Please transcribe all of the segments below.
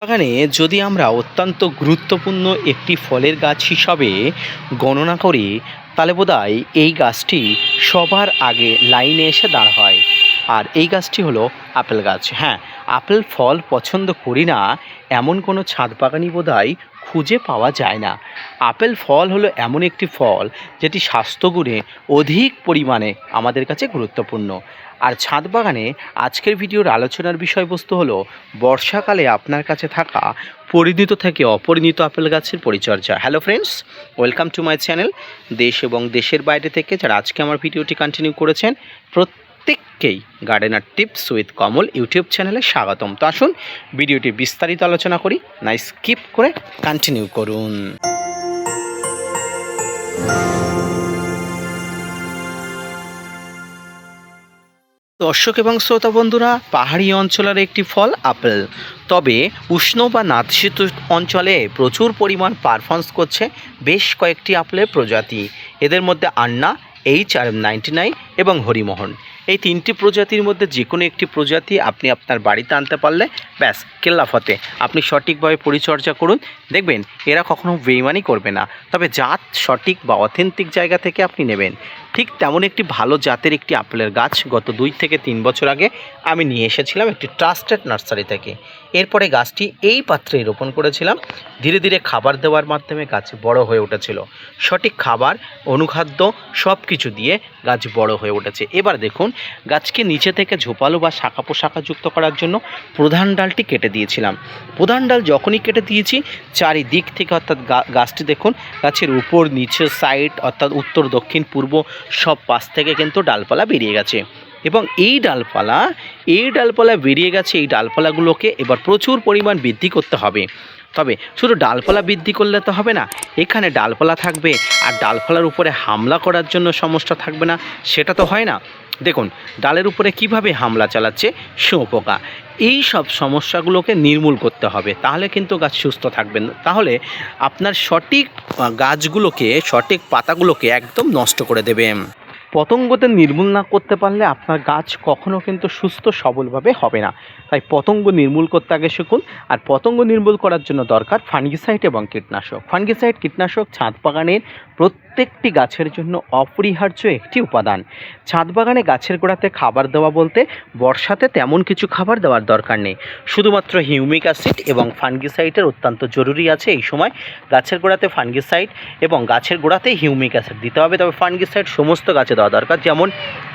বাগানে যদি আমরা অত্যন্ত গুরুত্বপূর্ণ একটি ফলের গাছ হিসাবে গণনা করি, তাহলে বোধহয় এই গাছটি সবার আগে লাইনে এসে দাঁড় হয়। আর এই গাছটি হলো আপেল গাছ। হ্যাঁ, আপেল ফল পছন্দ করি না এমন কোনো ছাদ বাগানই বোধহয় খুঁজে পাওয়া যায় না। আপেল ফল হলো এমন একটি ফল যেটি স্বাস্থ্যগুণে অধিক পরিমাণে আমাদের কাছে গুরুত্বপূর্ণ। আর ছাদ বাগানে আজকের ভিডিওর আলোচনার বিষয়বস্তু হলো বর্ষাকালে আপনার কাছে থাকা পরিণত থেকে অপরিণত আপেল গাছের পরিচর্যা। Hello friends, welcome to my channel. দেশ এবং দেশের বাইরে থেকে যারা আজকে আমার ভিডিওটি কন্টিনিউ করেছেন, প্রত্যেককেই gardener tips with Kamal YouTube চ্যানেলে স্বাগতম। তো আসুন ভিডিওটি বিস্তারিত আলোচনা করি, না স্কিপ করে কন্টিনিউ করুন। দর্শক এবং শ্রোতা বন্ধুরা, পাহাড়ি অঞ্চলের একটি ফল আপেল, তবে উষ্ণ বা নাতিশীতোষ্ণ অঞ্চলে প্রচুর পরিমাণ পারফর্ম করছে বেশ কয়েকটি আপেলের প্রজাতি। এদের মধ্যে আন্না, HR99 এবং হরিমোহন, এই তিনটি প্রজাতির মধ্যে যে কোনো একটি প্রজাতি আপনি আপনার বাড়িতে আনতে পারলে ব্যাস কেল্লাফতে। আপনি সঠিকভাবে পরিচর্যা করুন, দেখবেন এরা কখনো বেইমানি করবে না। তবে জাত সঠিক বা অথেন্টিক জায়গা থেকে আপনি নেবেন। ঠিক তেমন একটি ভালো জাতের একটি আপেলের গাছ গত 2 থেকে 3 বছর আগে আমি নিয়ে এসেছিলাম একটি ট্রাস্টেড নার্সারি থেকে। এরপরে গাছটি এই পাত্রে রোপণ করেছিলাম। ধীরে ধীরে খাবার দেওয়ার মাধ্যমে গাছ বড় হয়ে উঠেছিল। সঠিক খাবার, অনুখাদ্য সব কিছু দিয়ে গাছ বড় হয়ে উঠেছে। এবার দেখুন, গাছকে নিচে থেকে ঝোপালো বা শাখা পোশাখাযুক্ত করার জন্য প্রধান ডালটি কেটে দিয়েছিলাম। প্রধান ডাল যখনই কেটে দিয়েছি, চারিদিক থেকে অর্থাৎ গাছটি দেখুন, গাছের উপর নিচের সাইড অর্থাৎ উত্তর দক্ষিণ পূর্ব সব পাশ থেকে কিন্তু ডালপালা বেরিয়ে গেছে। এবং এই ডালপালা বেরিয়ে গেছে। এই ডালপালাগুলোকে এবার প্রচুর পরিমাণ বৃদ্ধি করতে হবে। তবে শুধু ডালপালা বৃদ্ধি করলে তো হবে না, এখানে ডালপালা থাকবে আর ডালপালার উপরে হামলা করার জন্য সমস্যা থাকবে না, সেটা তো হয় না। দেখুন ডালের উপরে কিভাবে হামলা চালাচ্ছে শুঁয়োপোকা। এই সব সমস্যাগুলোকে নির্মূল করতে হবে, তাহলে কিন্তু গাছ সুস্থ থাকবেন। তাহলে আপনার সঠিক গাছগুলোকে, সঠিক পাতাগুলোকে একদম নষ্ট করে দেবে। পতঙ্গদের নির্মূল না করতে পারলে আপনার গাছ কখনো কিন্তু সুস্থ সবলভাবে হবে না। তাই পতঙ্গ নির্মূল করতে আগে শিখুন। আর পতঙ্গ নির্মূল করার জন্য দরকার ফাঙ্গিসাইড এবং কীটনাশক। ফাঙ্গিসাইড, কীটনাশক ছাদ বাগানের প্রত্যেকটি গাছের জন্য অপরিহার্য একটি উপাদান। ছাদ বাগানে গাছের গোড়াতে খাবার দেওয়া বলতে বর্ষাতে তেমন কিছু খাবার দেওয়ার দরকার নেই। শুধুমাত্র হিউমিক অ্যাসিড এবং ফাঙ্গিসাইডের অত্যন্ত জরুরি আছে এই সময়। গাছের গোড়াতে ফাঙ্গিসাইড এবং গাছের গোড়াতেই হিউমিক অ্যাসিড দিতে হবে। তবে ফাঙ্গিসাইড সমস্ত গাছে দেওয়া দরকার। যেমন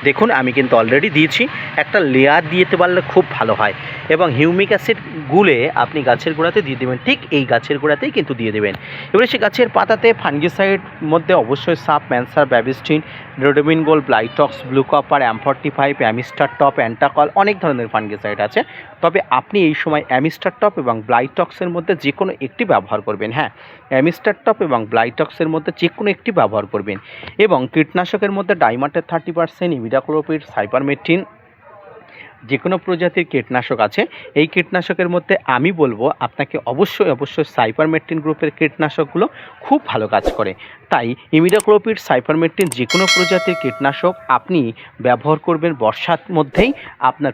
দেখুন আমি কিন্তু অলরেডি দিয়েছি, একটা লেয়ার দিতে পারলে খুব ভালো হয়। এবং হিউমিক অ্যাসিড গুলে আপনি গাছের গোড়াতে দিয়ে দেবেন, ঠিক এই গাছের গোড়াতেই কিন্তু দিয়ে দেবেন। এবারে সে গাছের পাতাতে ফাঙ্গিসাইড মধ্যে অবশ্যই সাপ, ম্যানসার, Bavistin, Ridomil Gold, Blitox, Blue Copper, M45, Amistar Top, Antracol, অনেক ধরনের ফাঙ্গিসাইড আছে। তবে আপনি এই সময় অ্যামিস্টার টপ এবং ব্লাইটক্সের মধ্যে যে কোনো একটি ব্যবহার করবেন। হ্যাঁ, অ্যামিস্টার টপ এবং ব্লাইটক্সের মধ্যে যে কোনো একটি ব্যবহার করবেন। এবং কীটনাশকের মধ্যে ডাইমাটের 30%, ইমিডাক্লোপিড, সাইপারমেথ্রিন, যে কোনো প্রজাতির কীটনাশক আছে। এই কীটনাশকের মধ্যে আমি বলবো আপনাকে অবশ্যই সাইপারমেথ্রিন গ্রুপের কীটনাশকগুলো খুব ভালো কাজ করে। তাই ইমিডাক্লোপিড, সাইপারমেথ্রিন যে কোনো প্রজাতির কীটনাশক আপনি ব্যবহার করবেন বর্ষার মধ্যেই। আপনার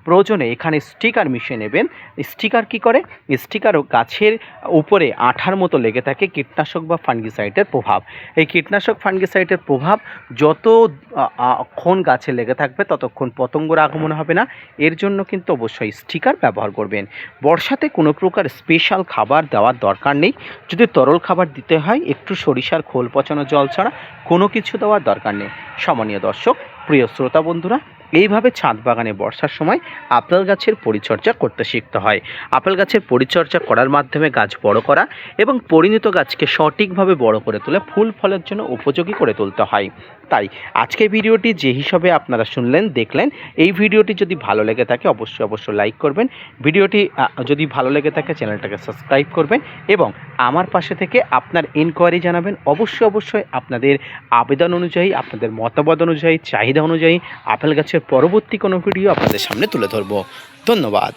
প্রয়োজনে এখানে স্টিকার মিশিয়ে নেবেন। স্টিকার কি করে? স্টিকারও গাছের উপরে আঠার মতো লেগে থাকে কীটনাশক বা ফাঙ্গিসাইডের প্রভাব। এই কীটনাশক ফাঙ্গিসাইডের প্রভাব যতক্ষণ গাছে লেগে থাকবে ততক্ষণ পতঙ্গর আগমন হবে না। এর জন্য কিন্তু অবশ্যই স্টিকার ব্যবহার করবেন। বর্ষাতে কোনো প্রকার স্পেশাল খাবার দেওয়ার দরকার নেই। যদি তরল খাবার দিতে হয়, একটু সরিষার খোল পচানো জল ছাড়া কোনো কিছু দেওয়ার দরকার নেই। সম্মানীয় দর্শক, প্রিয় শ্রোতা বন্ধুরা, এইভাবে ছাদ বাগানে বর্ষার সময় আপেল গাছের পরিচর্যা করতে শিখতে হয়। আপেল গাছের পরিচর্যা করার মাধ্যমে গাছ বড় করা এবং পরিণত গাছকে সঠিকভাবে বড় করে তুলে ফুল ফলের জন্য উপযোগী করে তুলতে হয়। তাই আজকের ভিডিওটি যে হিসাবে আপনারা শুনলেন, দেখলেন, এই ভিডিওটি যদি ভালো লেগে থাকে অবশ্যই লাইক করবেন। ভিডিওটি যদি ভালো লেগে থাকে চ্যানেলটাকে সাবস্ক্রাইব করবেন এবং আমার পাশে থেকে আপনার ইনকোয়ারি জানাবেন। অবশ্যই আপনাদের আবেদন অনুযায়ী, আপনাদের মতামত অনুযায়ী, চাহিদা অনুযায়ী আপেল গাছের পরবর্তী কোনো ভিডিও আপনাদের সামনে তুলে ধরব। ধন্যবাদ।